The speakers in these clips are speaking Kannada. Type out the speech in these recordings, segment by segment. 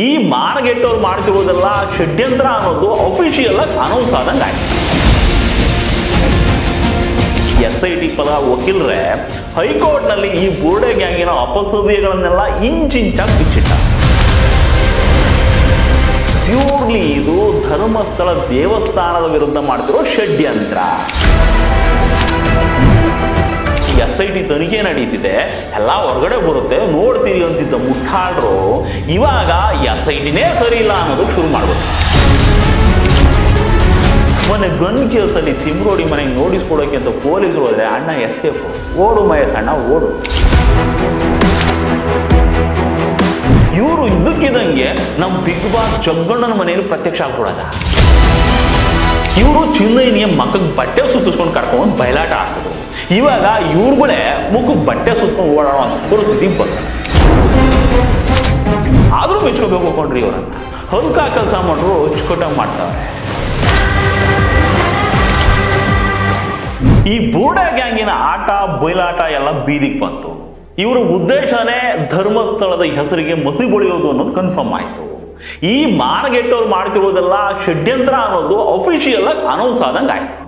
ಈ ಮಾನಗೆಟ್ಟವ್ರು ಮಾಡ್ತಿರೋದೆಲ್ಲ ಷಡ್ಯಂತ್ರ ಅನ್ನೋದು ಅಫಿಷಿಯಲ್ ಆಗಿ ಅನೌನ್ಸ್ ಆದಂಗೆ ಆಯ್ತು. SIT ಪದ ವಕೀಲರೇ ಹೈಕೋರ್ಟ್ನಲ್ಲಿ ಈ ಬುರ್ಡೆ ಗ್ಯಾಂಗಿನ ಅಪಸವ್ಯಗಳನ್ನೆಲ್ಲ ಇಂಚಿಂಚಾಗಿ ಬಿಚ್ಚಿಟ್ಟ. ಪ್ಯೂರ್ಲಿ ಇದು ಧರ್ಮಸ್ಥಳ ದೇವಸ್ಥಾನದ ವಿರುದ್ಧ ಮಾಡ್ತಿರೋ ಷಡ್ಯಂತ್ರ. SIT ತನಿಖೆ ನಡೀತಿದೆ, ಎಲ್ಲ ಹೊರಗಡೆ ಬರುತ್ತೆ, ನೋಡ್ತೀರಿ ಅಂತಿದ್ದ ಮುಟ್ಟಾಡ್ರು ಇವಾಗ SITನೇ ಸರಿ ಇಲ್ಲ ಅನ್ನೋದಕ್ಕೆ ಶುರು ಮಾಡ್ಬೋದು. ಮೊನ್ನೆ ಗನ್ ಕೇಸಲ್ಲಿ ತಿಮ್ರೋಡಿ ಮನೆಗೆ ನೋಟಿಸ್ ಕೊಡೋಕೆ ಅಂತ ಪೊಲೀಸರು ಹೋದ್ರೆ ಅಣ್ಣ ಎಸ್ಕೇಪ್, ಓಡು ಮಹೇಶ್ ಅಣ್ಣ ಓಡು. ಇವರು ಇದ್ದಕ್ಕಿದ್ದಂಗೆ ನಮ್ಮ ಬಿಗ್ ಬಾಸ್ ಜಗ್ಗಣ್ಣನ ಮನೆಯಲ್ಲಿ ಪ್ರತ್ಯಕ್ಷ ಆಗ್ಬಿಡೋದ. ಇವರು ಚಿನ್ನಯ್ಯನಿಗೆ ಮಕ್ಕಳಿಗೆ ಬಟ್ಟೆ ಸುತ್ತಿಸ್ಕೊಂಡು ಕರ್ಕೊಂಡು ಬಯಲಾಟ ಆಡ್ಸಿದ್ರು. ಇವಾಗ ಇವ್ರುಗಳೇ ಮುಖಕ್ಕೆ ಬಟ್ಟೆ ಸುತ್ಕೊಂಡು ಓಡಾಡೋ ಅಂತ ಪರಿಸ್ಥಿತಿ ಬಂದ. ಆದರೂ ಮೆಚ್ಕೋಬೇಕು ಕೊಂಡ್ರಿ ಇವರನ್ನ. ಹಲ್ಕ ಕೆಲಸ ಮಾಡ್ರು ಅಚ್ಚುಕಟ್ಟಾಗಿ ಮಾಡ್ತಾರೆ. ಈ ಬುರ್ಡೆ ಗ್ಯಾಂಗಿನ ಆಟ ಬಯಲಾಟ ಎಲ್ಲ ಬೀದಿಗೆ ಬಂತು. ಇವರ ಉದ್ದೇಶನೇ ಧರ್ಮಸ್ಥಳದ ಹೆಸರಿಗೆ ಮಸಿ ಬಳಿಯೋದು ಅನ್ನೋದು ಕನ್ಫರ್ಮ್ ಆಯಿತು. ಈ ಮಾನಗೆಟ್ಟವ್ರು ಮಾಡ್ತಿರೋದೆಲ್ಲ ಷಡ್ಯಂತ್ರ ಅನ್ನೋದು ಅಫಿಷಿಯಲ್ ಆಗಿ ಅನೌನ್ಸ್ ಆದಂಗೆ ಆಯಿತು.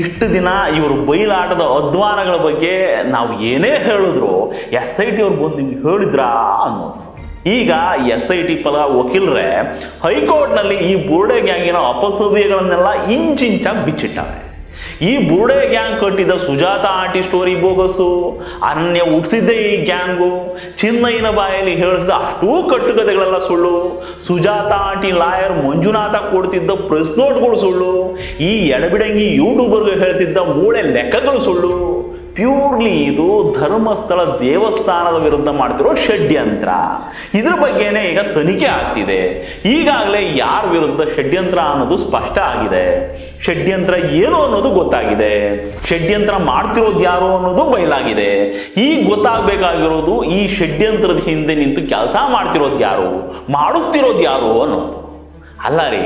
ಇಷ್ಟು ದಿನ ಇವರು ಬಯಲಾಟದ ಅಧ್ವಾನಗಳ ಬಗ್ಗೆ ನಾವು ಏನೇ ಹೇಳಿದ್ರು SIT ಅವ್ರು ಬಂದು ನಿಮ್ಗೆ ಹೇಳಿದ್ರಾ ಅನ್ನೋದು. ಈಗ SIT ಪದ ವಕೀಲರೇ ಹೈಕೋರ್ಟ್ನಲ್ಲಿ ಈ ಬುರ್ಡೆ ಗ್ಯಾಂಗಿನ ಅಪಸವ್ಯಗಳನ್ನೆಲ್ಲ ಇಂಚಿಂಚಾಗಿ ಬಿಚ್ಚಿಟ್ಟವೆ. ಈ ಬುರ್ಡೆ ಗ್ಯಾಂಗ್ ಕಟ್ಟಿದ ಸುಜಾತ ಆಂಟಿ ಸ್ಟೋರಿ ಬೋಗಸ್ಸು, ಅನನ್ಯ ಹುಟ್ಟಿಸಿದ್ದೆ ಈ ಗ್ಯಾಂಗು, ಚಿನ್ನಯ್ಯನ ಬಾಯಲ್ಲಿ ಹೇಳಿಸಿದ ಅಷ್ಟೂ ಕಟ್ಟುಕತೆಗಳೆಲ್ಲ ಸುಳ್ಳು, ಸುಜಾತ ಆಂಟಿ ಲಾಯರ್ ಮಂಜುನಾಥ ಕೊಡ್ತಿದ್ದ ಪ್ರೆಸ್ ನೋಟ್ಗಳು ಸುಳ್ಳು, ಈ ಎಡಬಿಡಂಗಿ ಯೂಟ್ಯೂಬರ್ಗೆ ಹೇಳ್ತಿದ್ದ ಮೂಳೆ ಲೆಕ್ಕಗಳು ಸುಳ್ಳು. ಪ್ಯೂರ್ಲಿ ಇದು ಧರ್ಮಸ್ಥಳ ದೇವಸ್ಥಾನದ ವಿರುದ್ಧ ಮಾಡ್ತಿರೋ ಷಡ್ಯಂತ್ರ. ಇದ್ರ ಬಗ್ಗೆನೇ ಈಗ ತನಿಖೆ ಆಗ್ತಿದೆ. ಈಗಾಗಲೇ ಯಾರ ವಿರುದ್ಧ ಷಡ್ಯಂತ್ರ ಅನ್ನೋದು ಸ್ಪಷ್ಟ ಆಗಿದೆ. ಷಡ್ಯಂತ್ರ ಏನು ಅನ್ನೋದು ಗೊತ್ತಾಗಿದೆ. ಷಡ್ಯಂತ್ರ ಮಾಡ್ತಿರೋದು ಯಾರು ಅನ್ನೋದು ಬಯಲಾಗಿದೆ. ಈಗ ಗೊತ್ತಾಗಬೇಕಾಗಿರೋದು ಈ ಷಡ್ಯಂತ್ರದ ಹಿಂದೆ ನಿಂತು ಕೆಲಸ ಮಾಡ್ತಿರೋದು ಯಾರು, ಮಾಡಿಸ್ತಿರೋದು ಯಾರು ಅನ್ನೋದು. ಅಲ್ಲ ರೀ,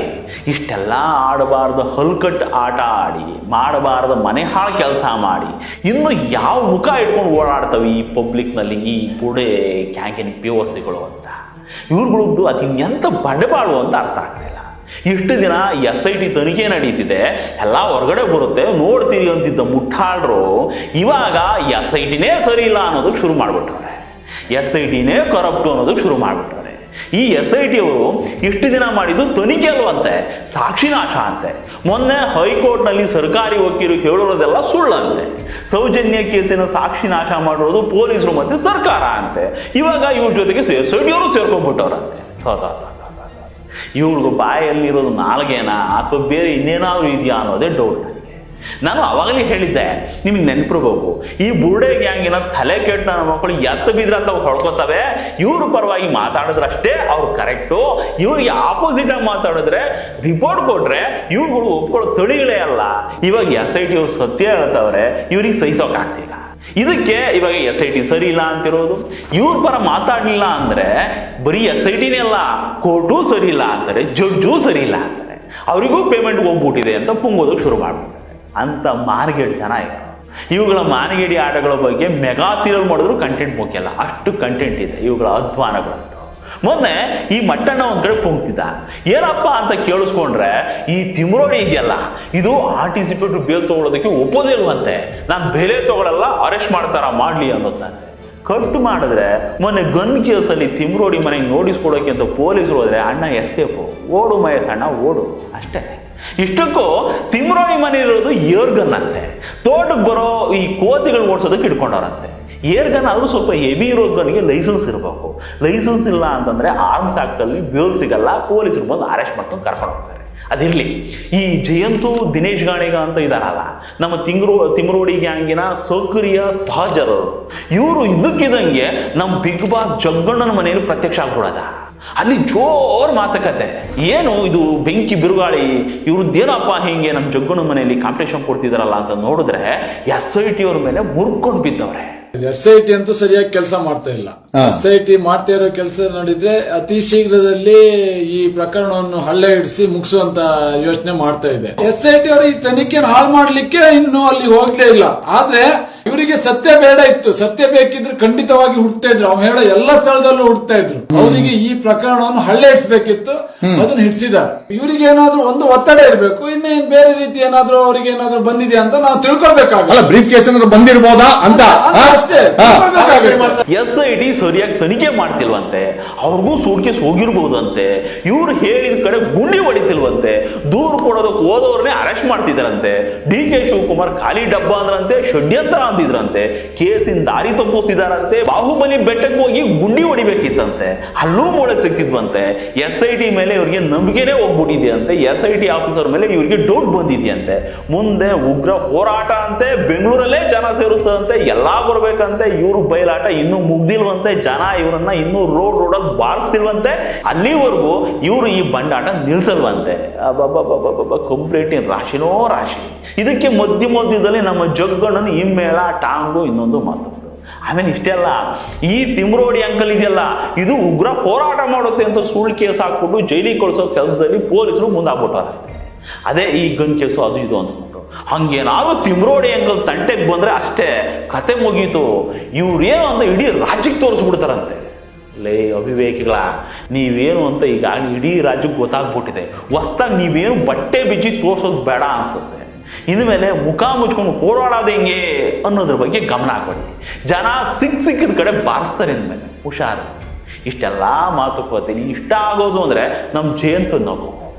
ಇಷ್ಟೆಲ್ಲ ಆಡಬಾರ್ದು ಹಲ್ಕಟ್ಟು ಆಟ ಆಡಿ, ಮಾಡಬಾರ್ದು ಮನೆ ಹಾಳು ಕೆಲಸ ಮಾಡಿ, ಇನ್ನು ಯಾವ ಮುಖ ಇಟ್ಕೊಂಡು ಓಡಾಡ್ತವೆ ಈ ಪಬ್ಲಿಕ್ನಲ್ಲಿ ಈ ಬುರ್ಡೆ ಗ್ಯಾಂಗಿನ POCಗಳು ಅಂತ. ಇವ್ರುಗಳದ್ದು ಅದು ಎಂಥ ಬಂಡವಾಳು ಅಂತ ಅರ್ಥ ಆಗ್ತಿಲ್ಲ. ಇಷ್ಟು ದಿನ SIT ತನಿಖೆ ನಡೀತಿದೆ, ಎಲ್ಲ ಹೊರಗಡೆ ಬರುತ್ತೆ, ನೋಡ್ತೀರಿ ಅಂತಿದ್ದ ಮುಟ್ಟಾಡ್ರು ಇವಾಗ SITನೇ ಸರಿ ಇಲ್ಲ ಅನ್ನೋದಕ್ಕೆ ಶುರು ಮಾಡಿಬಿಟ್ಟವ್ರೆ. SITನೇ ಕರಪ್ಟು ಅನ್ನೋದಕ್ಕೆ ಶುರು ಮಾಡಿಬಿಟ್ಟವ್ರೆ. ಈ SIT ಅವರು ಇಷ್ಟು ದಿನ ಮಾಡಿದ್ದು ತನಿಖೆ ಅಲ್ವಂತೆ, ಸಾಕ್ಷಿನಾಶ ಅಂತೆ. ಮೊನ್ನೆ ಹೈಕೋರ್ಟ್ನಲ್ಲಿ ಸರ್ಕಾರಿ ವಕೀಲರು ಹೇಳೋದೆಲ್ಲ ಸುಳ್ಳಂತೆ. ಸೌಜನ್ಯ ಕೇಸಿನ ಸಾಕ್ಷಿನಾಶ ಮಾಡಿರೋದು ಪೊಲೀಸರು ಮತ್ತೆ ಸರ್ಕಾರ ಅಂತೆ. ಇವಾಗ ಇವ್ರ ಜೊತೆಗೆ SIT ಅವರು ಸೇರ್ಕೊಂಡ್ಬಿಟ್ಟವ್ರಂತೆ. ಇವ್ರಿಗೂ ಬಾಯಲ್ಲಿರೋದು ನಾಲ್ಗೇನಾ ಅಥವಾ ಬೇರೆ ಇನ್ನೇನಾದ್ರೂ ಇದೆಯಾ ಅನ್ನೋದೇ ಡೌಟ್ ನನಗೆ. ನಾನು ಅವಾಗಲೇ ಹೇಳಿದ್ದೆ, ನಿಮಗೆ ನೆನಪಿರ್ಬೇಕು, ಈ ಬುರ್ಡೆ ಗ್ಯಾಂಗಿನ ತಲೆ ಕೆಟ್ಟ ನನ್ನ ಮಕ್ಕಳು ಎತ್ತ ಬಿದ್ರೆ ಅಂತ ಹೊಡ್ಕೋತವೆ. ಇವ್ರ ಪರವಾಗಿ ಮಾತಾಡಿದ್ರಷ್ಟೇ ಅವ್ರು ಕರೆಕ್ಟು, ಇವ್ರಿಗೆ ಆಪೋಸಿಟ್ ಆಗಿ ಮಾತಾಡಿದ್ರೆ ರಿಪೋರ್ಟ್ ಕೊಟ್ರೆ ಇವ್ರುಗಳು ಒಪ್ಕೊಳ್ಳೋ ತಳಿಗಳೇ ಅಲ್ಲ. ಇವಾಗ SIT ಅವ್ರು ಸತ್ಯ ಹೇಳ್ತವ್ರೆ, ಇವ್ರಿಗೆ ಸಹಿಸೋಕ್ಕಾಗ್ತಿಲ್ಲ. ಇದಕ್ಕೆ ಇವಾಗ SIT ಸರಿ ಇಲ್ಲ ಅಂತಿರೋದು. ಇವ್ರ ಪರ ಮಾತಾಡಲಿಲ್ಲ ಅಂದ್ರೆ ಬರೀ SITನೇ ಅಲ್ಲ, ಕೋರ್ಟು ಸರಿ ಇಲ್ಲ ಅಂತಾರೆ, ಜಡ್ಜು ಸರಿ ಇಲ್ಲ ಅಂತಾರೆ, ಅವರಿಗೂ ಪೇಮೆಂಟ್ ಹೋಗ್ಬಿಟ್ಟಿದೆ ಅಂತ ಪುಂಗೋದಕ್ಕೆ ಶುರು ಮಾಡ್ಬಿಡ್ತಾರೆ. ಅಂತ ಮಾನಗೇಡಿ ಜನ ಇವರು. ಇವುಗಳ ಮಾನಗೇಡಿ ಆಟಗಳ ಬಗ್ಗೆ ಮೆಗಾ ಸೀರಿಯಲ್ ಮಾಡಿದ್ರು ಕಂಟೆಂಟ್ ಮುಖ್ಯ ಅಲ್ಲ, ಅಷ್ಟು ಕಂಟೆಂಟ್ ಇದೆ ಇವುಗಳ ಅಧ್ವಾನಗಳಂತ. ಮೊನ್ನೆ ಈ ಮಟ್ಟಣ್ಣ ಒಂದ್ ಕಡೆ ಪುಂಕ್ತಿದ್ದ, ಏನಪ್ಪ ಅಂತ ಕೇಳಿಸ್ಕೊಂಡ್ರೆ ಈ ತಿಮ್ರೋಡಿ ಇದೆಯಲ್ಲ ಇದು ಆಂಟಿಸಿಪೇಟ್ ಬೇಲ್ ತಗೊಳ್ಳೋದಕ್ಕೆ ಒಪ್ಪೋದೇ ಇಲ್ವಂತೆ. ನಾನು ಬೆಲೆ ತಗೊಳ್ಳಲ್ಲ, ಅರೆಸ್ಟ್ ಮಾಡ್ತಾರ ಮಾಡ್ಲಿ ಅನ್ನೋದಂತೆ. ಕಟ್ಟು ಮಾಡಿದ್ರೆ ಮೊನ್ನೆ ಗನ್ ಕೇಸಲ್ಲಿ ತಿಮ್ರೋಡಿ ಮನೆಗೆ ನೋಟಿಸ್ ಕೊಡೋಕೆ ಅಂತ ಪೊಲೀಸರು ಹೋದ್ರೆ ಅಣ್ಣ ಎಸ್ಕೇಪು, ಓಡು ಮಹೇಶ್ ಅಣ್ಣ ಓಡು ಅಷ್ಟೇ. ಇಷ್ಟಕ್ಕೂ ತಿಮ್ರೋಡಿ ಮನೆ ಇರೋದು ಏರ್ಗನ್ ಅಂತೆ. ತೋಟಕ್ಕೆ ಬರೋ ಈ ಕೋತಿಗಳು ಓಡಿಸೋದಕ್ಕೆ ಇಟ್ಕೊಂಡವ್ರಂತೆ. ಏರ್ಗನ್ ಆದರೂ ಸ್ವಲ್ಪ ಹೆವಿ ಇರೋ ಗನ್ಗೆ ಲೈಸೆನ್ಸ್ ಇರಬೇಕು. ಲೈಸೆನ್ಸ್ ಇಲ್ಲ ಅಂತಂದರೆ ಆರ್ಮ್ಸ್ ಆ್ಯಕ್ಟಲ್ಲಿ ಬೇಲ್ ಸಿಗಲ್ಲ, ಪೊಲೀಸರು ಬಂದು ಅರೆಸ್ಟ್ ಮಾಡ್ಕೊಂಡು ಕರ್ಕೊಂಡು ಹೋಗ್ತಾರೆ. ಅದಿರಲಿ, ಈ ಜಯಂತು ದಿನೇಶ್ ಗಾಣಿಗ ಅಂತ ಇದಾರಲ್ಲ, ನಮ್ಮ ತಿಮ್ರೋಡಿ ಗ್ಯಾಂಗಿನ ಸಕ್ರಿಯ ಸಹಚರರು, ಇವರು ಇದ್ದಕ್ಕಿದ್ದಂಗೆ ನಮ್ಮ ಬಿಗ್ ಬಾಸ್ ಜಗ್ಗಣ್ಣನ ಮನೆಯಲ್ಲಿ ಪ್ರತ್ಯಕ್ಷ ಆಗ್ಬಿಡೋದ. ಅಲ್ಲಿ ಜೋರ್ ಮಾತುಕತೆ, ಏನು ಇದು ಬೆಂಕಿ ಬಿರುಗಾಳಿ, ಇವ್ರದ್ದೇನಪ್ಪ ಹಿಂಗೆ ನಮ್ಮ ಜಗ್ಗಣ್ಣನ ಮನೆಯಲ್ಲಿ ಕಾಂಪಿಟೇಷನ್ ಕೊಡ್ತಿದಾರಲ್ಲ ಅಂತ ನೋಡಿದ್ರೆ SIT ಅವ್ರ ಮೇಲೆ ಮುರ್ಕೊಂಡು ಬಿದ್ದವ್ರೆ. SIT ಅಂತೂ ಸರಿಯಾಗಿ ಕೆಲಸ ಮಾಡ್ತಾ ಇಲ್ಲ. SIT ಮಾಡ್ತಾ ಇರೋ ಕೆಲಸ ನೋಡಿದ್ರೆ ಅತಿ ಶೀಘ್ರದಲ್ಲಿ ಈ ಪ್ರಕರಣವನ್ನು ಹಳ್ಳೆ ಹಿಡಿಸಿ ಮುಗಿಸುವಂತ ಯೋಚನೆ ಮಾಡ್ತಾ ಇದೆ. SIT ಅವರು ಈ ತನಿಖೆಯನ್ನು ಹಾಳು ಮಾಡ್ಲಿಕ್ಕೆ ಇನ್ನು ಅಲ್ಲಿ ಹೋಗ್ಲೇ ಇಲ್ಲ. ಆದ್ರೆ ಇವರಿಗೆ ಸತ್ಯ ಬೇಡ ಇತ್ತು. ಸತ್ಯ ಬೇಕಿದ್ರೆ ಖಂಡಿತವಾಗಿ ಹುಡ್ತಾ ಇದ್ರು. ಅವ್ನು ಹೇಳೋ ಎಲ್ಲ ಸ್ಥಳದಲ್ಲೂ ಹುಡ್ತಾ ಇದ್ರು. ಅವರಿಗೆ ಈ ಪ್ರಕರಣವನ್ನು ಹಳ್ಳೆ ಹಿಡಿಸಬೇಕಿತ್ತು, ಅದನ್ನ ಹಿಡಿಸಿದ್ದಾರೆ. ಇವರಿಗೆ ಏನಾದ್ರೂ ಒಂದು ಒತ್ತಡ ಇರಬೇಕು. ಇನ್ನೇನ್ ಬೇರೆ ರೀತಿ ಏನಾದ್ರೂ ಅವರಿಗೆ ಏನಾದ್ರೂ ಬಂದಿದೆ ಅಂತ ನಾವು ತಿಳ್ಕೊಳ್ಬೇಕಾಗುತ್ತೆ. ಬ್ರೀಫ್ ಕೇಸ್ ಏನಾದ್ರು ಬಂದಿರಬಹುದಾ ಅಂತ ಅಷ್ಟೇ. SIT ಸರಿಯಾಗಿ ತನಿಖೆ ಮಾಡ್ತಿಲ್ವಂತೆ, ಅವ್ರಿಗೂ ಸೂಟ್ ಕೇಸ್ ಹೋಗಿರ್ಬಹುದಂತೆ, ಇವ್ರು ಹೇಳಿದ ಕಡೆ ಗುಂಡಿ ಹೊಡಿತಿಲ್ವಂತೆ, ದೂರು ಕೊಡೋದಕ್ಕೆ ಹೋದವ್ರನ್ನೇ ಅರೆಸ್ಟ್ ಮಾಡ್ತಿದಾರಂತೆ, DK ಶಿವಕುಮಾರ್ ಖಾಲಿ ಡಬ್ಬ ಅಂದ್ರಂತೆ, ಷಡ್ಯಂತ್ರ ಅಂತಿದ್ರಂತೆ, ಕೇಸಿನ ದಾರಿ ತಪ್ಪಿಸ್ತಿದಾರಂತೆ, ಬಾಹುಬಲಿ ಬೆಟ್ಟಕ್ಕೆ ಹೋಗಿ ಗುಂಡಿ ಹೊಡಿಬೇಕಿತ್ತಂತೆ, ಅಲ್ಲೂ ಮೂಳೆ ಸಿಕ್ತಿದ್ವಂತೆ. SIT ಮೇಲೆ ಇವರಿಗೆ ನಂಬಿಕೆನೇ ಹೋಗ್ಬಿಟ್ಟಿದೆಯಂತೆ. SIT ಆಫೀಸರ್ ಮೇಲೆ ಇವರಿಗೆ ಡೌಟ್ ಬಂದಿದೆಯಂತೆ. ಮುಂದೆ ಉಗ್ರ ಹೋರಾಟ ಅಂತೆ, ಬೆಂಗಳೂರಲ್ಲೇ ಜನ ಸೇರಿಸ್ತದಂತೆ, ಎಲ್ಲಾ ಬರ್ಬೇಕಂತೆ. ಇವರು ಬಯಲಾಟ ಇನ್ನೂ ಮುಗ್ದಿಲ್ವಂತೆ, ಜನ ಇವರನ್ನ ಇನ್ನೂ ರೋಡಲ್ಲಿ ಬಾರಿಸ್ತಿಲ್ವಂತೆ. ಅಲ್ಲಿವರೆಗೂ ಇವರು ಈ ಬಂಡಾಟ ನಿಲ್ಸಲ್ವಂತೆ. ಕಂಪ್ಲೀಟ್ ರಾಶಿನೋ ರಾಶಿ. ಇದಕ್ಕೆ ಮಧ್ಯದಲ್ಲಿ ನಮ್ಮ ಜಗ್ಗಣ್ಣನ ಹಿಮ್ಮೇಳ, ಟಾಂಗು, ಇನ್ನೊಂದು ಮಾತು. ಆಮೇಲೆ ಇಷ್ಟೇ ಅಲ್ಲ, ಈ ತಿಮ್ರೋಡಿ ಅಂಕಲ್ ಇದೆಯಲ್ಲ, ಇದು ಉಗ್ರ ಹೋರಾಟ ಮಾಡುತ್ತೆ ಅಂತ ಸುಳ್ಳು ಕೇಸ್ ಹಾಕ್ಬಿಟ್ಟು ಜೈಲಿಗೆ ಕಳಿಸೋ ಕೆಲಸದಲ್ಲಿ ಪೊಲೀಸರು ಮುಂದಾಗ್ಬಿಟ್ಟಾರಂತೆ. ಅದೇ ಈ ಗನ್ ಕೇಸು ಅದು ಇದು ಅಂದ್ಬಿಟ್ಟು. ಹಂಗೇನಾದ್ರು ತಿಮ್ರೋಡಿ ಅಂಕಲ್ ತಂಟೆಗೆ ಬಂದ್ರೆ ಅಷ್ಟೇ ಕತೆ ಮುಗೀತು. ಇವ್ರೇನು ಅಂತ ಇಡೀ ರಾಜ್ಯಕ್ಕೆ ತೋರಿಸ್ಬಿಡ್ತಾರಂತೆ. ಲೇ ಅವಿವೇಕಿಗಳ, ನೀವೇನು ಅಂತ ಈಗಾಗಲೇ ಇಡೀ ರಾಜ್ಯಕ್ಕೆ ಗೊತ್ತಾಗ್ಬಿಟ್ಟಿದೆ. ಹೊಸ್ದಾಗಿ ನೀವೇನು ಬಟ್ಟೆ ಬಿಚ್ಚಿ ತೋರಿಸೋದು ಬೇಡ ಅನ್ಸುತ್ತೆ. ಇನ್ಮೇಲೆ ಮುಖ ಮುಚ್ಕೊಂಡು ಓಡಾಡೋದು ಹೆಂಗೆ ಅನ್ನೋದ್ರ ಬಗ್ಗೆ ಗಮನ ಹಾಕೊಳ್ಳಿ. ಜನ ಸಿಕ್ಕಿದ ಕಡೆ ಬಾರಿಸ್ತಾರೆ ಅಂದಮೇಲೆ ಹುಷಾರು. ಇಷ್ಟೆಲ್ಲ ಮಾತುಕತೆ ಇಷ್ಟ ಆಗೋದು ಅಂದರೆ ನಮ್ಮ ಜಯಂತ್ ನಾವು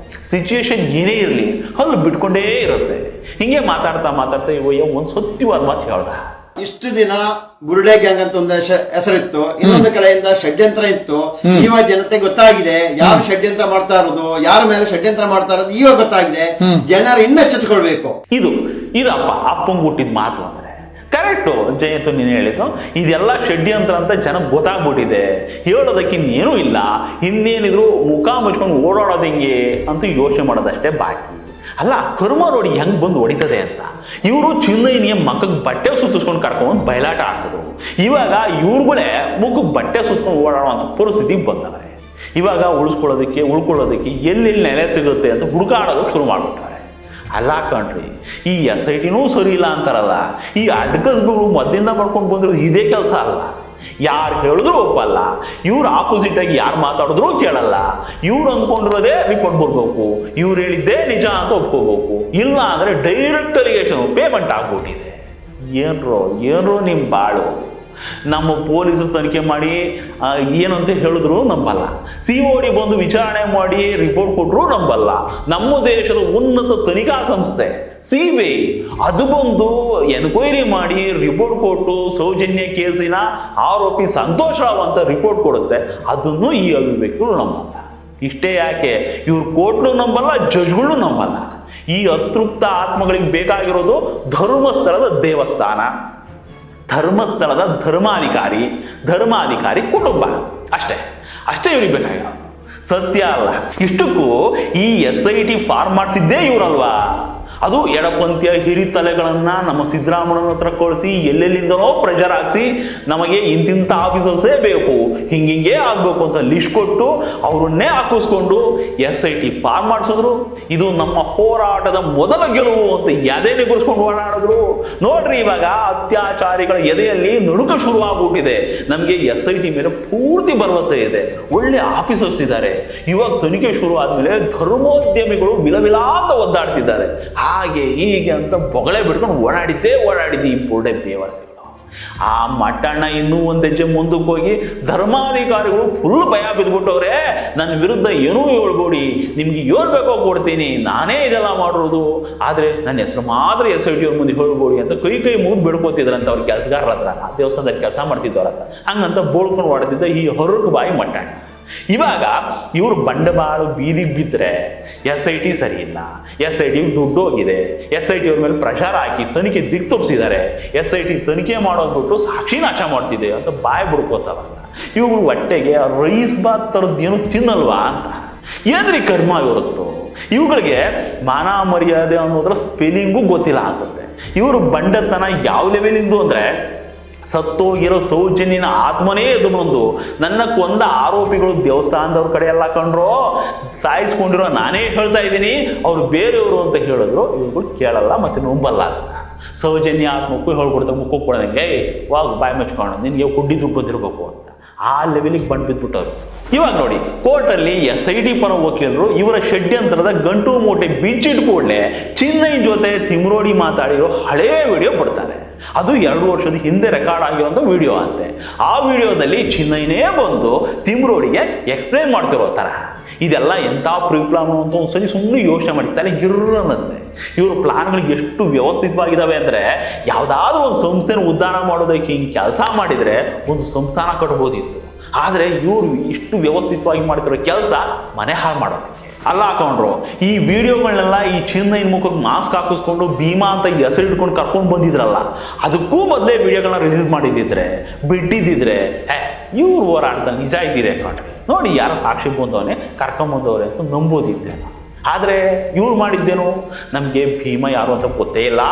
ಸಿಚುವೇಶನ್ ಏನೇ ಇರಲಿ ಅಲ್ಲಿ ಬಿಟ್ಕೊಂಡೇ ಇರುತ್ತೆ. ಹಿಂಗೆ ಮಾತಾಡ್ತಾ ಇವ ಒಂದು ಸತ್ಯವಾದ ಮಾತು ಹೇಳ್ದ. ಇಷ್ಟು ದಿನ ಬುರುಡೆ ಗ್ಯಾಂಗ್ ಅಂತ ಒಂದು ಹೆಸರಿತ್ತು, ಇನ್ನೊಂದು ಕಡೆಯಿಂದ ಷಡ್ಯಂತ್ರ ಇತ್ತು. ಇವಾಗ ಜನತೆ ಗೊತ್ತಾಗಿದೆ ಯಾರು ಷಡ್ಯಂತ್ರ ಮಾಡ್ತಾ ಇರೋದು, ಯಾರ ಮೇಲೆ ಷಡ್ಯಂತ್ರ ಮಾಡ್ತಾ ಇರೋದು ಇವಾಗ ಗೊತ್ತಾಗಿದೆ. ಜನರು ಇನ್ನೂ ಎಚ್ಚೆತ್ತುಕೊಳ್ಬೇಕು. ಇದಪ್ಪ ಅಪ್ಪಂಗ್ ಹುಟ್ಟಿದ ಮಾತು ಅಂದ್ರೆ ಕರೆಕ್ಟು. ಜಯಂತ್ ನೀನು ಹೇಳಿದ್ದು ಇದೆಲ್ಲ ಷಡ್ಯಂತ್ರ ಅಂತ ಜನಕ್ಕೆ ಗೊತ್ತಾಗ್ಬಿಟ್ಟಿದೆ. ಹೇಳೋದಕ್ಕೆ ಇನ್ನೇನೂ ಇಲ್ಲ. ಇನ್ನೇನಿದ್ರು ಮುಖ ಮುಚ್ಕೊಂಡು ಓಡಾಡೋದು ಹೆಂಗೆ ಅಂತ ಯೋಚನೆ ಮಾಡೋದಷ್ಟೇ ಬಾಕಿ. ಅಲ್ಲ, ಕರ್ಮ ನೋಡಿ ಹೆಂಗ್ ಬಂದು ಹೊಡಿತದೆ ಅಂತ. ಇವರು ಚಿನ್ನಯ್ಯನಿಗೆ ಮಕ್ಕಕ್ಕೆ ಬಟ್ಟೆ ಸುತ್ತಿಸ್ಕೊಂಡು ಕರ್ಕೊಂಡು ಬಯಲಾಟ ಆಡ್ಸಿದ್ರು. ಇವಾಗ ಇವ್ರುಗಳೇ ಮುಖಕ್ಕೆ ಬಟ್ಟೆ ಸುತ್ಕೊಂಡು ಓಡಾಡುವಂಥ ಪರಿಸ್ಥಿತಿಗೆ ಬಂದವ್ರೆ. ಇವಾಗ ಉಳ್ಕೊಳ್ಳೋದಕ್ಕೆ ಎಲ್ಲೆಲ್ಲಿ ನೆಲೆ ಸಿಗುತ್ತೆ ಅಂತ ಹುಡುಕಾಡೋದಕ್ಕೆ ಶುರು ಮಾಡ್ಬಿಟ್ಟಾರೆ. ಅಲ್ಲ ಕಣ್ರಿ, ಈ SITನೂ ಸರಿ ಇಲ್ಲ ಅಂತಾರಲ್ಲ, ಈ ಅಡ್ಕಸ್ಗಳು ಮೊದಲಿಂದ ಮಾಡ್ಕೊಂಡು ಬಂದಿರೋದು ಇದೇ ಕೆಲಸ ಅಲ್ಲ. ಯಾರು ಹೇಳಿದ್ರು ಒಪ್ಪಲ್ಲ, ಇವ್ರು ಆಪೋಸಿಟ್ ಆಗಿ ಯಾರು ಮಾತಾಡಿದ್ರು ಕೇಳಲ್ಲ. ಇವ್ರು ಅಂದ್ಕೊಂಡಿರೋದೇ ರಿಪೋರ್ಟ್ ಬರ್ಬೇಕು, ಇವ್ರು ಹೇಳಿದ್ದೇ ನಿಜ ಅಂತ ಒಪ್ಕೋಬೇಕು. ಇಲ್ಲ ಅಂದ್ರೆ ಡೈರೆಕ್ಟ್ ಅಲಿಗೇಷನ್ ಪೇಮೆಂಟ್ ಆಗ್ಬಿಟ್ಟಿದೆ. ಏನ್ರೋ ನಿಮ್ಮ ಬಾಳು. ನಮ್ಮ ಪೊಲೀಸರು ತನಿಖೆ ಮಾಡಿ ಏನು ಅಂತ ಹೇಳಿದ್ರು ನಂಬಲ್ಲ. COD ಬಂದು ವಿಚಾರಣೆ ಮಾಡಿ ರಿಪೋರ್ಟ್ ಕೊಟ್ಟರು ನಂಬಲ್ಲ. ನಮ್ಮ ದೇಶದ ಉನ್ನತ ತನಿಖಾ ಸಂಸ್ಥೆ CBI ಅದು ಬಂದು ಎನ್ಕ್ವೈರಿ ಮಾಡಿ ರಿಪೋರ್ಟ್ ಕೊಟ್ಟು ಸೌಜನ್ಯ ಕೇಸಿನ ಆರೋಪಿ ಸಂತೋಷ್ ರಾವ್ ಅಂತ ರಿಪೋರ್ಟ್ ಕೊಡುತ್ತೆ. ಅದನ್ನು ಈ ಅವಿವೇಕಿಗಳು ನಂಬಲ್ಲ. ಇಷ್ಟೇ ಯಾಕೆ, ಇವ್ರು ಕೋರ್ಟ್ನು ನಂಬಲ್ಲ, ಜಡ್ಜ್ಗಳು ನಂಬಲ್ಲ. ಈ ಅತೃಪ್ತ ಆತ್ಮಗಳಿಗೆ ಬೇಕಾಗಿರೋದು ಧರ್ಮಸ್ಥಳದ ದೇವಸ್ಥಾನ, ಧರ್ಮಸ್ಥಳದ ಧರ್ಮಾಧಿಕಾರಿ ಕುಟುಂಬ. ಅಷ್ಟೇ ಇವ್ರಿಗೆ ಬೇಕಾಗಿರೋದು. ಸತ್ಯ ಅಲ್ಲ. ಇಷ್ಟಕ್ಕೂ ಈ SIT ಫಾರ್ಮ್ ಮಾಡಿಸಿದ್ದೇ ಇವರಲ್ವಾ? ಅದು ಎಡಪಂಥೀಯ ಹಿರಿತಲೆಗಳನ್ನ ನಮ್ಮ ಸಿದ್ದರಾಮಯ್ಯನ ಹತ್ರ ಕಳಿಸಿ ಎಲ್ಲೆಲ್ಲಿಂದನೋ ಪ್ರೆಷರ್ ಹಾಕ್ಸಿ ನಮಗೆ ಇಂತಿಂಥ ಆಫೀಸರ್ಸೇ ಬೇಕು, ಹಿಂಗೆ ಆಗ್ಬೇಕು ಅಂತ ಲಿಸ್ಟ್ ಕೊಟ್ಟು ಅವರನ್ನೇ ಹಾಕಿಸ್ಕೊಂಡು SIT ಫಾರ್ಮ್ ಮಾಡಿಸಿದ್ರು. ಇದು ನಮ್ಮ ಹೋರಾಟದ ಮೊದಲ ಗೆಲುವು ಅಂತ ಎದೆ ನಿಗುರಿಸ್ಕೊಂಡು ಓಡಾಡಿದ್ರು. ನೋಡ್ರಿ, ಇವಾಗ ಅತ್ಯಾಚಾರಿಗಳ ಎದೆಯಲ್ಲಿ ನಡುಕ ಶುರುವಾಗ್ಬಿಟ್ಟಿದೆ. ನಮಗೆ SIT ಮೇಲೆ ಪೂರ್ತಿ ಭರವಸೆ ಇದೆ. ಒಳ್ಳೆ ಆಫೀಸರ್ಸ್ ಇದ್ದಾರೆ. ಇವಾಗ ತನಿಖೆ ಶುರು ಆದ್ಮೇಲೆ ಧರ್ಮೋದ್ಯಮಿಗಳು ಬಿಲಬಿಲ ಅಂತ ಒದ್ದಾಡ್ತಿದ್ದಾರೆ. ಹಾಗೆ ಹೀಗೆ ಅಂತ ಬೊಗಳೆ ಬಿಡ್ಕೊಂಡು ಓಡಾಡಿದ್ದೆ ಈ ಬುರ್ಡೆ ಬೇವರ್ಸಿಗಳು. ಆ ಮಟ್ಟಣ್ಣ ಇನ್ನೂ ಒಂದು ಹೆಜ್ಜೆ ಮುಂದಕ್ಕೆ ಹೋಗಿ ಧರ್ಮಾಧಿಕಾರಿಗಳು ಫುಲ್ ಭಯ ಬಿದ್ದುಬಿಟ್ಟವ್ರೆ. ನನ್ನ ವಿರುದ್ಧ ಏನೂ ಹೇಳ್ಬೇಡಿ, ನಿಮ್ಗೆ ಏನು ಬೇಕೋ ಕೊಡ್ತೀನಿ, ನಾನೇ ಇದೆಲ್ಲ ಮಾಡಿರೋದು, ಆದರೆ ನನ್ನ ಹೆಸರು ಮಾತ್ರ SIT ಅವ್ರ ಮುಂದೆ ಹೇಳ್ಬೇಡಿ ಅಂತ ಕೈ ಮುಗಿದು ಬಿಡ್ಕೋತಿದ್ರಂತ ಅವ್ರ ಕೆಲಸಗಾರರ ಹತ್ರ, ಆ ದೇವಸ್ಥಾನದಲ್ಲಿ ಕೆಲಸ ಮಾಡ್ತಿದ್ದವ್ರ ಹತ್ರ. ಹಂಗಂತ ಬೋಳ್ಕೊಂಡು ಓಡ್ತಿದ್ದ ಈ ಹೊರಕ ಬಾಯಿ ಮಟ್ಟಣ್ಣ. ಇವಾಗ ಇವರು ಬಂಡವಾಳ ಬೀದಿಗೆ ಬಿದ್ದರೆ SIT ಸರಿ ಇಲ್ಲ, SIT ದುಡ್ಡು ಹೋಗಿದೆ, SIT ಅವ್ರ ಮೇಲೆ ಪ್ರೆಷರ್ ಹಾಕಿ ತನಿಖೆ ದಿಕ್ಕು ತಪ್ಪಿಸಿದ್ದಾರೆ, SIT ತನಿಖೆ ಮಾಡೋದು ಬಿಟ್ಟು ಸಾಕ್ಷಿ ನಾಶ ಮಾಡ್ತಿದೆ ಅಂತ ಬಾಯಿ ಬಿಡ್ಕೋತಾರಲ್ಲ. ಇವುಗಳು ಹೊಟ್ಟೆಗೆ ರೈಸ್ ಬಾತ್ ಥರದ್ದು ಏನು ತಿನ್ನಲ್ವಾ ಅಂತ. ಏನ್ರಿ ಕರ್ಮ ಇರುತ್ತೋ ಇವುಗಳಿಗೆ. ಮಾನ ಮರ್ಯಾದೆ ಅನ್ನೋದ್ರ ಸ್ಪೆಲ್ಲಿಂಗು ಗೊತ್ತಿಲ್ಲ ಅನ್ಸುತ್ತೆ. ಇವರು ಬಂಡತನ ಯಾವ ಲೆವೆಲಿಂದು ಅಂದರೆ ಸತ್ತೋಗಿರೋ ಸೌಜನ್ಯನ ಆತ್ಮನೇ ಎದ್ದು ಬಂದು ನನ್ನ ಕೊಂದ ಆರೋಪಿಗಳು ದೇವಸ್ಥಾನದವ್ರ ಕಡೆ ಎಲ್ಲ ಕಂಡ್ರು, ಸಾಯಿಸ್ಕೊಂಡಿರೋ ನಾನೇ ಹೇಳ್ತಾ ಇದ್ದೀನಿ, ಅವ್ರು ಬೇರೆಯವರು ಅಂತ ಹೇಳಿದ್ರು. ಇವ್ರುಗಳು ಕೇಳಲ್ಲ ಮತ್ತು ನಂಬಲ್ಲ. ಅದನ್ನ ಸೌಜನ್ಯ ಆತ್ಮಕ್ಕೂ ಹೇಳ್ಕೊಡ್ತಾರೆ, ಮುಖ ಕೊಡೋದಂಗೆ ಇವಾಗ ಬಾಯಿ ಮುಚ್ಕೊಂಡು ನಿನಗೆ ಕುಡ್ಡಿ ದುಡ್ಡು ಬಂದಿರಬೇಕು ಅಂತ ಆ ಲೆವೆಲಿಗೆ ಬಂದು ಬಿದ್ದುಬಿಟ್ಟವ್ರು. ಇವಾಗ ನೋಡಿ, ಕೋರ್ಟಲ್ಲಿ SIT ಪರ ವಕೀಲರು ಇವರ ಷಡ್ಯಂತ್ರದ ಗಂಟು ಮೂಟೆ ಬಿಚ್ಚಿಟ್ಟು ಕೂಡಲೇ ಚಿನ್ನೈ ಜೊತೆ ತಿಮ್ರೋಡಿ ಮಾತಾಡಿರೋ ಹಳೆಯ ವಿಡಿಯೋ ಬಿಡ್ತಾರೆ. ಅದು 2 ವರ್ಷದ ಹಿಂದೆ ರೆಕಾರ್ಡ್ ಆಗಿರುವಂಥ ವಿಡಿಯೋ ಅಂತೆ. ಆ ವಿಡಿಯೋದಲ್ಲಿ ಚಿನ್ನೈನೇ ಬಂದು ತಿಮ್ರೋಡಿಗೆ ಎಕ್ಸ್ಪ್ಲೇನ್ ಮಾಡ್ತಿರೋ ಥರ. ಇದೆಲ್ಲ ಎಂಥ ಪ್ರಿಪ್ಲಾನ್ ಅಂತ ಒಂದ್ಸರಿ ಸುಮ್ಮನೆ ಯೋಚನೆ ಮಾಡಿ ತಲೆ ಗಿರ್ರನ್ನತ್ತೆ. ಇವ್ರ ಪ್ಲಾನ್ಗಳು ಎಷ್ಟು ವ್ಯವಸ್ಥಿತವಾಗಿದ್ದಾವೆ ಅಂದರೆ, ಯಾವುದಾದ್ರೂ ಒಂದು ಸಂಸ್ಥೆನ ಉದ್ಧಾರ ಮಾಡೋದಕ್ಕೆ ಹಿಂಗೆ ಕೆಲಸ ಮಾಡಿದರೆ ಒಂದು ಸಂಸ್ಥಾನ ಕಟ್ಬೋದಿತ್ತು. ಆದರೆ ಇವರು ಇಷ್ಟು ವ್ಯವಸ್ಥಿತವಾಗಿ ಮಾಡ್ತಿರೋ ಕೆಲಸ ಮನೆ ಹಾಳು ಮಾಡೋದಕ್ಕೆ. ಅಲ್ಲ ಹಾಕೊಂಡ್ರು ಈ ವಿಡಿಯೋಗಳನ್ನೆಲ್ಲ ಈ ಚಿನ್ನೈನ ಮುಖಕ್ಕೆ ಮಾಸ್ಕ್ ಹಾಕಿಸ್ಕೊಂಡು ಭೀಮಾ ಅಂತ ಹೆಸರು ಇಟ್ಕೊಂಡು ಕರ್ಕೊಂಡು ಬಂದಿದ್ರಲ್ಲ, ಅದಕ್ಕೂ ಮೊದಲೇ ವಿಡಿಯೋಗಳನ್ನ ರಿಲೀಸ್ ಮಾಡಿದ್ದಿದ್ರೆ ಬಿಟ್ಟಿದ್ದಿದ್ರೆ ಇವ್ರು ಹೋರಾಡ್ದ ನಿಜ ಇದ್ದಿದೆ ಕಣ್ರಿ. ನೋಡಿ ಯಾರೋ ಸಾಕ್ಷಿ ಬಂದವನೇ ಕರ್ಕೊಂಬಂದವ್ರೆ ಅಂತ ನಂಬೋದಿದ್ದೆ. ಆದರೆ ಇವ್ರು ಮಾಡಿದ್ದೇನು, ನಮಗೆ ಭೀಮ ಯಾರು ಅಂತ ಗೊತ್ತೇ ಇಲ್ಲ,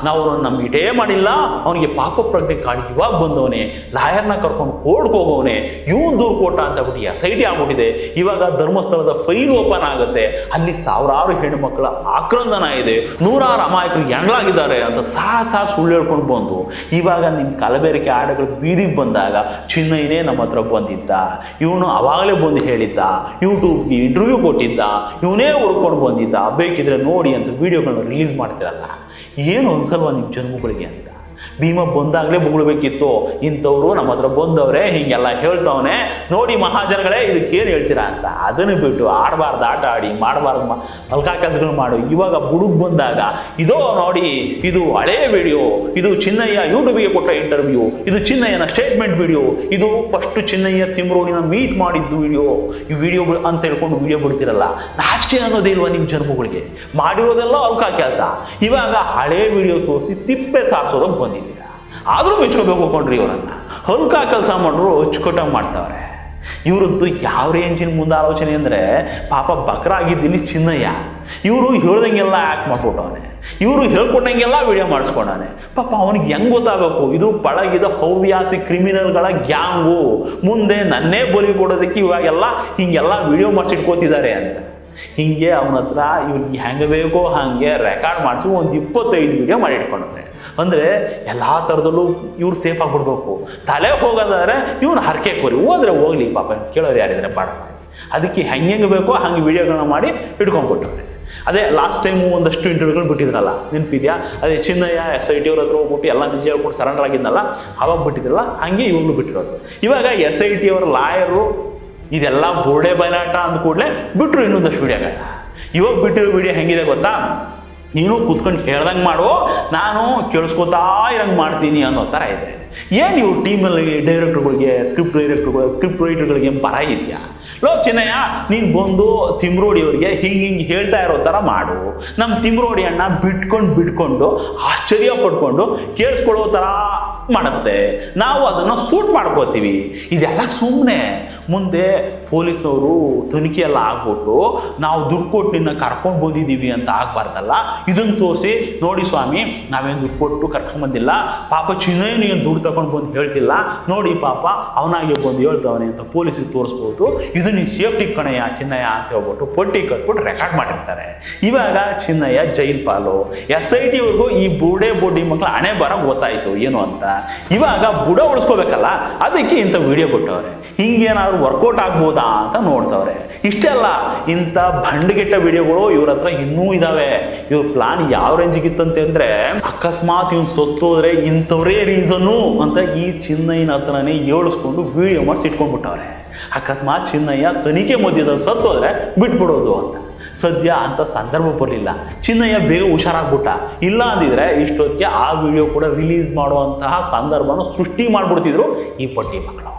ನಾವು ನಮ್ಗೆ ಇಟೇ ಮಾಡಿಲ್ಲ, ಅವನಿಗೆ ಪಾಪ ಪ್ರಜ್ಞೆ ಕಾಡಿಗೆ ಇವಾಗ ಬಂದವನೇ, ಲಾಯರ್ನ ಕರ್ಕೊಂಡು ಕೋರ್ಟ್ಗೆ ಹೋಗೋವನೇ, ಇವನು ದೂರು ಕೊಟ್ಟ ಅಂತ ಬಿಟ್ಟು SIT ಆಗ್ಬಿಟ್ಟಿದೆ. ಇವಾಗ ಧರ್ಮಸ್ಥಳದ ಫೈಲ್ ಓಪನ್ ಆಗುತ್ತೆ, ಅಲ್ಲಿ ಸಾವಿರಾರು ಹೆಣ್ಣುಮಕ್ಕಳ ಆಕ್ರಂದನ ಇದೆ, 100 ಅಮಾಯಕರು ಹೆಣ್ಗಳಾಗಿದ್ದಾರೆ ಅಂತ ಸಹ ಸುಳ್ಳು ಹೇಳ್ಕೊಂಡು ಬಂದು ಇವಾಗ ನಿಮ್ಮ ಕಲಬೆರಕೆ ಆಡಗಳು ಬೀದಿಗೆ ಬಂದಾಗ ಚಿನ್ನೈನೇ ನಮ್ಮ ಹತ್ರ ಬಂದಿದ್ದ, ಇವನು ಅವಾಗಲೇ ಬಂದು ಹೇಳಿದ್ದ, ಯೂಟ್ಯೂಬ್ಗೆ ಇಂಟರ್ವ್ಯೂ ಕೊಟ್ಟಿದ್ದ, ಇವನೇ ಕೊಂಡು ಬಂದಿದ್ದ, ಬೇಕಿದ್ರೆ ನೋಡಿ ಅಂತ ವಿಡಿಯೋಗಳನ್ನ ರಿಲೀಸ್ ಮಾಡ್ತಿರಲ್ಲ. ಏನು ಅನ್ಸಲ್ವಾ ನಿಮ್ಮ ಜನ್ಮಗಳಿಗೆ ಅಂತ? ಭೀಮ ಬಂದಾಗಲೇ ಬೊಗಳ್ಬೇಕಿತ್ತು, ಇಂಥವ್ರು ನಮ್ಮ ಹತ್ರ ಬಂದವ್ರೆ ಹಿಂಗೆಲ್ಲ ಹೇಳ್ತವನೆ ನೋಡಿ ಮಹಾಜನಗಳೇ ಇದಕ್ಕೇನು ಹೇಳ್ತೀರಾ ಅಂತ. ಅದನ್ನು ಬಿಟ್ಟು ಆಡಬಾರ್ದು ಆಟ ಆಡಿ ಮಾಡಬಾರ್ದು ಮಲ್ಕಾ ಕೆಲಸಗಳು ಮಾಡು. ಇವಾಗ ಬುಡುಗ್ ಬಂದಾಗ ಇದೋ ನೋಡಿ, ಇದು ಹಳೇ ವಿಡಿಯೋ, ಇದು ಚಿನ್ನಯ್ಯ ಯೂಟ್ಯೂಬಿಗೆ ಕೊಟ್ಟ ಇಂಟರ್ವ್ಯೂ, ಇದು ಚಿನ್ನಯ್ಯನ ಸ್ಟೇಟ್ಮೆಂಟ್ ವಿಡಿಯೋ, ಇದು ಫಸ್ಟ್ ಚಿನ್ನಯ್ಯ ತಿಮ್ರೋಡಿನ ಮೀಟ್ ಮಾಡಿದ್ದು ವಿಡಿಯೋ, ಈ ವಿಡಿಯೋಗಳು ಅಂತ ಹೇಳ್ಕೊಂಡು ವಿಡಿಯೋ ಬಿಡ್ತಿರಲ್ಲ. ನಾಚಿಕೆ ಅನ್ನೋದೇ ಇಲ್ವಾ ನಿಮ್ಮ ಜನ್ಮಗಳಿಗೆ? ಮಾಡಿರೋದೆಲ್ಲ ಅಲ್ಕಾ ಕೆಲಸ. ಇವಾಗ ಹಳೇ ವಿಡಿಯೋ ತೋರಿಸಿ ತಿಪ್ಪೆ ಸಾರಿಸೋದಕ್ಕೆ ಬಂದಿದ್ದೀರಾ. ಆದರೂ ಮೆಚ್ಕೋಬೇಕು ಕೊಂಡ್ರಿ ಇವರನ್ನ. ಹಲ್ಕಾ ಕೆಲಸ ಮಾಡ್ರು ಅಚ್ಚುಕಟ್ಟಾಗಿ ಮಾಡ್ತಾವ್ರೆ. ಇವರದ್ದು ಯಾವ ರೇಂಜಿನ ಮುಂದೆ ಆಲೋಚನೆ ಅಂದರೆ, ಪಾಪ ಬಕ್ರ ಆಗಿದ್ದೀನಿ ಚಿನ್ನಯ್ಯ, ಇವರು ಹೇಳ್ದಂಗೆಲ್ಲ ಆ್ಯಕ್ಟ್ ಮಾಡ್ಬಿಟ್ಟವನೆ, ಇವರು ಹೇಳ್ಕೊಟ್ಟಂಗೆಲ್ಲ ವಿಡಿಯೋ ಮಾಡಿಸ್ಕೊಂಡಾನೆ. ಪಾಪ ಅವನಿಗೆ ಹೆಂಗೆ ಗೊತ್ತಾಗಬೇಕು ಇದು ಪಳಗಿದ ಹವ್ಯಾಸಿ ಕ್ರಿಮಿನಲ್ಗಳ ಗ್ಯಾಂಗು, ಮುಂದೆ ನನ್ನೇ ಬಲಿ ಕೊಡೋದಕ್ಕೆ ಇವಾಗೆಲ್ಲ ಹಿಂಗೆಲ್ಲ ವಿಡಿಯೋ ಮಾಡಿಸಿಟ್ಕೋತಿದ್ದಾರೆ ಅಂತ. ಹಿಂಗೆ ಅವನ ಹತ್ರ ಇವ್ರಿಗೆ ಹೆಂಗೆ ಬೇಕೋ ಹಾಗೆ ರೆಕಾರ್ಡ್ ಮಾಡಿಸಿ ಒಂದು 25 ವಿಡಿಯೋ ಮಾಡಿ ಇಟ್ಕೊಂಡ್ರೆ. ಅಂದರೆ ಎಲ್ಲ ಥರದಲ್ಲೂ ಇವ್ರು ಸೇಫ್ ಆಗಿಬಿಡ್ಬೇಕು. ತಲೆ ಹೋಗೋದಾದ್ರೆ ಇವ್ನು ಹರಕೆ ಕೋರಿ ಹೋದ್ರೆ ಹೋಗ್ಲಿ, ಪಾಪ ಕೇಳೋರು ಯಾರಿದ್ದಾರೆ ಪಾಡ. ಅದಕ್ಕೆ ಹೆಂಗೆ ಬೇಕೋ ಹಂಗೆ ವಿಡಿಯೋಗಳನ್ನ ಮಾಡಿ ಇಟ್ಕೊಂಡ್ಬಿಟ್ಟವ್ರೆ. ಅದೇ ಲಾಸ್ಟ್ ಟೈಮು ಒಂದಷ್ಟು ಇಂಟರ್ವ್ಯೂಗಳು ಬಿಟ್ಟಿದ್ರಲ್ಲ, ನೆನಪಿದ್ಯಾ? ಅದೇ ಚಿನ್ನಯ್ಯ SIT ಅವ್ರ ಹತ್ರ ಹೋಗ್ಬಿಟ್ಟು ಎಲ್ಲ ನಿಜ ಹೇಳ್ಕೊಂಡು ಸರೆಂಡರ್ ಆಗಿದ್ನಲ್ಲ, ಅವಾಗ ಬಿಟ್ಟಿದ್ರಲ್ಲ, ಹಂಗೆ ಇವಾಗಲೂ ಬಿಟ್ಟಿರೋದು. ಇವಾಗ SIT ಅವರ ಲಾಯರು ಇದೆಲ್ಲ ಬೋರ್ಡೆ ಬಯಲಾಟ ಅಂದ ಕೂಡಲೇ ಬಿಟ್ಟರು ಇನ್ನೊಂದಷ್ಟು ವಿಡಿಯೋಗಳನ್ನ. ಇವಾಗ ಬಿಟ್ಟಿರೋ ವಿಡಿಯೋ ಹೆಂಗಿದೆ ಗೊತ್ತಾ? ನೀನು ಕೂತ್ಕೊಂಡು ಹೇಳ್ದಂಗೆ ಮಾಡೋ, ನಾನು ಕೇಳಿಸ್ಕೊತಾ ಇರಂಗೆ ಮಾಡ್ತೀನಿ ಅನ್ನೋ ಥರ ಇದೆ. ಏನು ಇವು ಟೀಮಲ್ಲಿ ಡೈರೆಕ್ಟರ್ಗಳಿಗೆ, ಸ್ಕ್ರಿಪ್ಟ್ ರೈಟರ್ಗಳಿಗೆ ಬರ ಇದೆಯಾ? ಲೋ ಚಿನ್ನಯ್ಯ, ನೀನು ಬಂದು ತಿಮ್ರೋಡಿ ಅವ್ರಿಗೆ ಹಿಂಗೆ ಹೇಳ್ತಾ ಇರೋ ಥರ ಮಾಡು. ನಮ್ಮ ತಿಮ್ರೋಡಿ ಅಣ್ಣ ಬಿಟ್ಕೊಂಡು ಆಶ್ಚರ್ಯ ಪಡ್ಕೊಂಡು ಕೇಳಿಸ್ಕೊಳ್ಳೋ ಥರ ಮಾಡುತ್ತೆ, ನಾವು ಅದನ್ನು ಸೂಟ್ ಮಾಡ್ಕೋತೀವಿ. ಇದೆಲ್ಲ ಸುಮ್ಮನೆ ಮುಂದೆ ಪೊಲೀಸ್ನವರು ತನಿಖೆ ಎಲ್ಲ ಆಗ್ಬಿಟ್ಟು ನಾವು ದುಡ್ಡು ಕೊಟ್ಟು ನಿನ್ನ ಕರ್ಕೊಂಡು ಬಂದಿದ್ದೀವಿ ಅಂತ ಆಗಬಾರ್ದಲ್ಲ. ಇದನ್ನು ತೋರಿಸಿ ನೋಡಿ ಸ್ವಾಮಿ, ನಾವೇನು ದುಡ್ಡು ಕೊಟ್ಟು ಕರ್ಕೊಂಬಂದಿಲ್ಲ, ಪಾಪ ಚಿನ್ನಯ್ಯನ ಏನು ದುಡ್ಡು ತಗೊಂಡು ಬಂದು ಹೇಳ್ತಿಲ್ಲ ನೋಡಿ, ಪಾಪ ಅವನಾಗೆ ಬಂದು ಹೇಳ್ತವನೆ ಅಂತ ಪೊಲೀಸಿಗೆ ತೋರಿಸ್ಬೋದು. ಇದು ನೀನು ಸೇಫ್ಟಿ ಕಣಯ್ಯ ಚಿನ್ನಯ್ಯ ಅಂತ ಹೇಳ್ಬಿಟ್ಟು ಪಟ್ಟಿ ಕಟ್ಬಿಟ್ಟು ರೆಕಾರ್ಡ್ ಮಾಡಿರ್ತಾರೆ. ಇವಾಗ ಚಿನ್ನಯ್ಯ ಜೈಲ್ ಪಾಲು. SIT ಅವ್ರಿಗೂ ಈ ಬುಡೆ ಬೊಡ್ಡಿ ಮಕ್ಕಳ ಹಣೆ ಬರ ಗೊತ್ತಾಯ್ತು ಏನು ಅಂತ. ಇವಾಗ ಬುಡ ಉಳಿಸ್ಕೋಬೇಕಲ್ಲ, ಅದಕ್ಕೆ ಇಂಥ ವಿಡಿಯೋ ಕೊಟ್ಟವ್ರೆ. ಹಿಂಗೇನಾದ್ರು ವರ್ಕೌಟ್ ಆಗ್ಬೋದಾ ಅಂತ ನೋಡ್ತವ್ರೆ. ಇಷ್ಟೆಲ್ಲ ಇಂಥ ಭಂಡಗೆಟ್ಟ ವಿಡಿಯೋಗಳು ಇವ್ರ ಹತ್ರ ಇನ್ನೂ ಇದಾವೆ. ಇವ್ರ ಪ್ಲಾನ್ ಯಾವ ರೇಂಜಿಗಿತ್ತಂತೆ ಅಂದರೆ, ಅಕಸ್ಮಾತ್ ಇವ್ನು ಸತ್ತೋದ್ರೆ ಇಂಥವ್ರೇ ರೀಸನ್ನು ಅಂತ ಈ ಚಿನ್ನಯ್ಯನ ಹತ್ರನೇ ಏಳಿಸ್ಕೊಂಡು ವಿಡಿಯೋ ಮಾಡಿಸಿ ಇಟ್ಕೊಂಡ್ಬಿಟ್ಟವ್ರೆ. ಅಕಸ್ಮಾತ್ ಚಿನ್ನಯ್ಯ ತನಿಖೆ ಮಧ್ಯದಲ್ಲಿ ಸತ್ತೋದ್ರೆ ಬಿಟ್ಬಿಡೋದು ಅಂತ. ಸದ್ಯ ಅಂತ ಸಂದರ್ಭ ಬರಲಿಲ್ಲ, ಚಿನ್ನಯ್ಯ ಬೇಗ ಹುಷಾರಾಗ್ಬಿಟ್ಟ. ಇಲ್ಲ ಅಂದಿದ್ರೆ ಇಷ್ಟೊತ್ತಿಗೆ ಆ ವಿಡಿಯೋ ಕೂಡ ರಿಲೀಸ್ ಮಾಡುವಂತಹ ಸಂದರ್ಭನ ಸೃಷ್ಟಿ ಮಾಡಿಬಿಡ್ತಿದ್ರು ಈ ಪಟ್ಟಿ ಮಕ್ಕಳು.